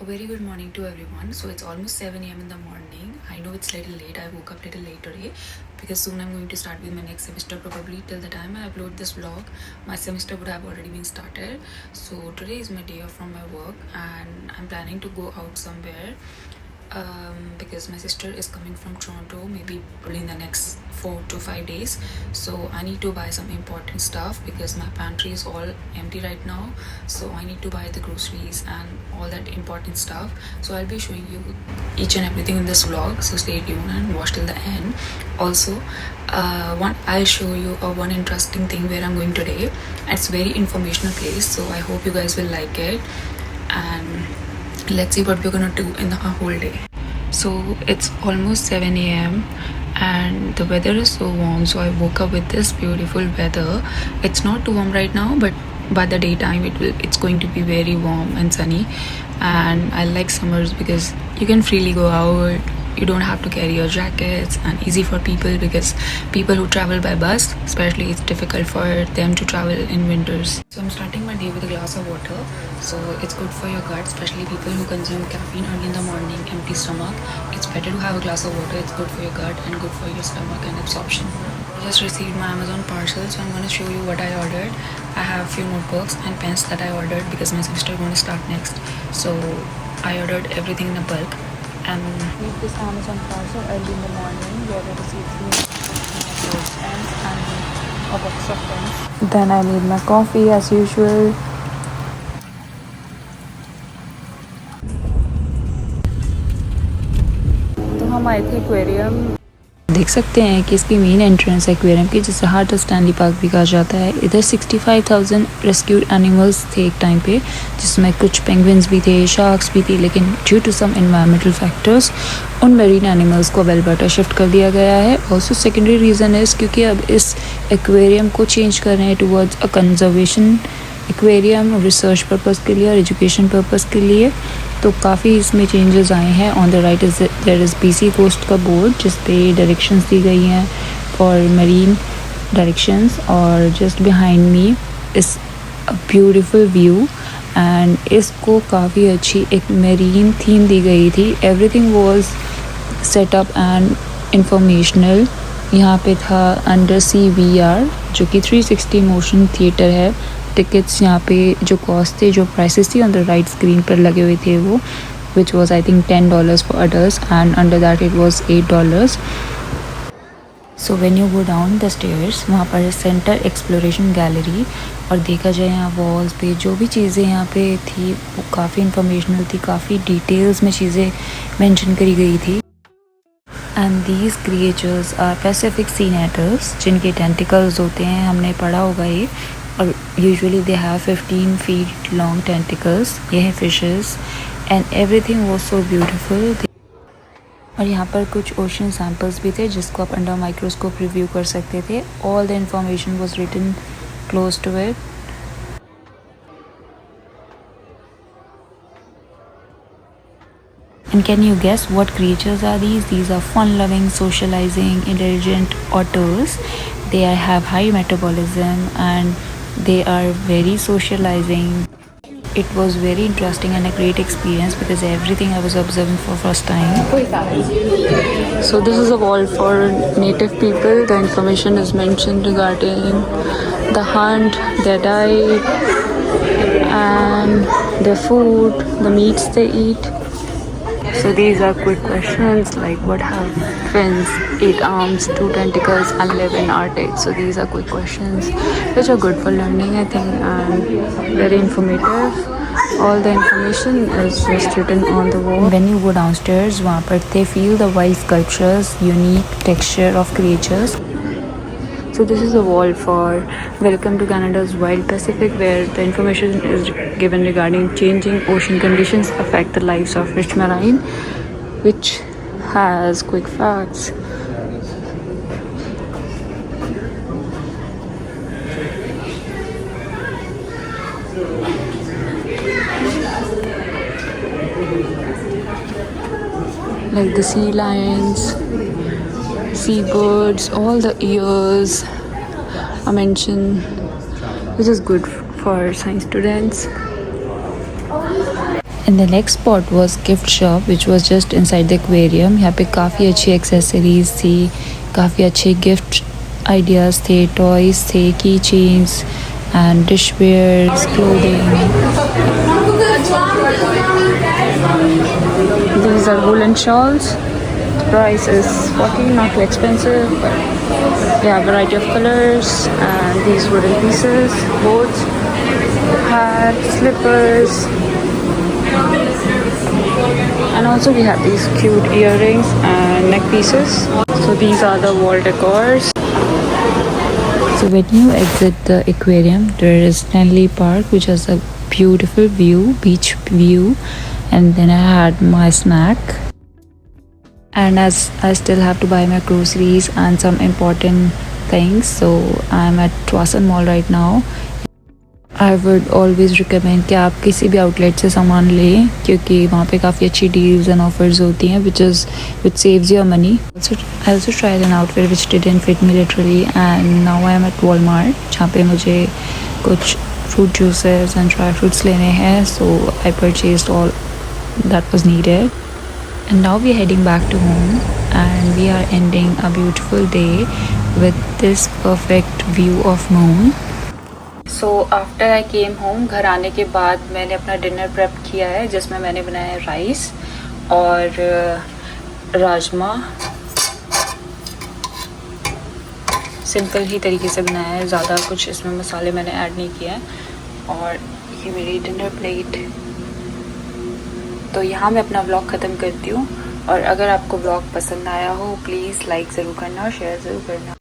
A very good morning to everyone. So it's almost 7 a.m. in the morning. I know it's a little late. I woke up a little late today because soon I'm going to start with my next semester. Probably till the time I upload this vlog, my semester would have already been started. So today is my day off from my work and I'm planning to go out somewhere because my sister is coming from Toronto, maybe probably in the next 4 to 5 days. So I need to buy some important stuff because my pantry is all empty right now. So I need to buy the groceries and all that important stuff. So I'll be showing you each and everything in this vlog. So stay tuned and watch till the end. Also, I'll show you one interesting thing where I'm going today. It's very informational place. So I hope you guys will like it. And let's see what we're gonna do in the whole day. So it's almost 7 a.m. and the weather is so warm, so I woke up with this beautiful weather. It's not too warm right now, but by the daytime it's going to be very warm and sunny. And I like summers because you can freely go out, you don't have to carry your jackets, and easy for people because people who travel by bus especially, it's difficult for them to travel in winters. So I'm starting my day with a glass of water. So it's good for your gut, especially people who consume caffeine early in the morning, empty stomach. It's better to have a glass of water. It's good for your gut and good for your stomach and absorption. I just received my Amazon parcel, so I'm going to show you what I ordered. I have a few notebooks and pens that I ordered because my sister is going to start next. So I ordered everything in a bulk. And with this Amazon parcel early in the morning, we are going to see three pens and a box of pens. Then I made my coffee as usual. तो हम आए थे aquarium, देख सकते हैं कि इसकी main entrance aquarium की, जिसे हार्ट ऑफ स्टैनली पार्क भी कहा जाता है। इधर 65,000 रेस्क्यूड एनिमल्स थे एक टाइम पे, जिसमें कुछ पेंगुइन्स भी थे, शार्क्स भी थी, लेकिन due to some environmental factors उन मेरीन एनिमल्स को अब अल्बर्टा शिफ्ट कर दिया गया है। ऑल्सो सेकेंडरी रीज़न है क्योंकि अब इस एक्वेरियम को चेंज कर रहे हैं towards a conservation aquarium, research purpose के लिए और एजुकेशन पर्पज़ के लिए। तो काफ़ी इसमें चेंजेस आए हैं। On the right is there is BC coast का बोर्ड जिस पे डायरेक्शंस दी गई हैं फॉर मरीन डायरेक्शंस, और just behind me is a beautiful view and इसको काफ़ी अच्छी एक मरीन थीम दी गई थी। Everything was setup and informational. यहाँ पे था अंडर सी VR जो कि 360 मोशन थिएटर है। टिकट्स यहाँ पे जो कॉस्ट थे, जो प्राइसेस थी ऑन द राइट स्क्रीन पर लगे हुए थे वो, which was I think $10 for adults and under that it was $8. So when you go down the stairs, वहाँ पर सेंटर एक्सप्लोरेशन गैलरी, और देखा जाए यहाँ वॉल्स पे जो भी चीज़ें यहाँ पे थी वो काफ़ी इंफॉर्मेशनल थी, काफ़ी डिटेल्स में चीज़ें मेंशन करी गई थी। And these creatures are Pacific sea nettles, जिनके टेंटिकल्स होते हैं, हमने पढ़ा होगा ये, और usually they have 15 feet long tentacles. ये हैं fishes and everything was so beautiful. और यहाँ पर कुछ ओशन सैम्पल्स भी थे जिसको आप अंडर माइक्रोस्कोप रिव्यू कर सकते थे। All the information was written close to it. And can you guess what creatures are these? These are fun-loving, socializing, intelligent otters. They have high metabolism and they are very socializing. It was very interesting and a great experience because everything I was observing for first time. So this is a wall for native people. The information is mentioned regarding the hunt, their diet, and their food, the meats they eat. So these are quick questions like what have fins, 8 arms, 2 tentacles, and live in Arctic. So these are quick questions which are good for learning, I think, and very informative. All the information is just written on the wall. When you go downstairs, वहाँ पर they feel the wild sculptures, unique texture of creatures. So this is a wall for Welcome to Canada's Wild Pacific, where the information is given regarding changing ocean conditions affect the lives of rich marine, which has quick facts. Like the sea lions, seabirds, all the ears are mentioned, which is good for science students. And the next spot was gift shop which was just inside the aquarium. यहाँ पे काफ़ी अच्छी accessories थी, काफ़ी अच्छे gift ideas थे, toys थे, key chains and dishwares, clothing. These are woolen shawls. The price is 40, not too expensive, but they have a variety of colors. And these wooden pieces, boats, hats, slippers. And also we have these cute earrings and neck pieces. So these are the wall decors. So when you exit the aquarium, there is Stanley Park, which has a beautiful view, beach view. And then I had my snack. And as I still have to buy my groceries and some important things, so I'm at Twasan Mall right now. I would always recommend कि आप किसी भी outlet से सामान लें, क्योंकि वहाँ पे काफ़ी अच्छी डील्स एंड ऑफर्स होती हैं which saves your money. I also tried an outfit which didn't fit me literally, and now I am at Walmart जहाँ पे मुझे कुछ fruit juices and dry fruits लेने हैं, so I purchased all that was needed. And now we are heading back to home, and we are ending a beautiful day with this perfect view of moon. So after I came home, घर आने के बाद मैंने अपना dinner prep किया है, जिसमें मैंने बनाया है राइस और राजमा. सिंपल ही तरीके से बनाया है, ज़्यादा कुछ इसमें मसाले मैंने ऐड नहीं किया है. और ये मेरी डिनर प्लेट. तो यहाँ मैं अपना व्लॉग ख़त्म करती हूँ, और अगर आपको व्लॉग पसंद आया हो प्लीज़ लाइक ज़रूर करना और शेयर ज़रूर करना.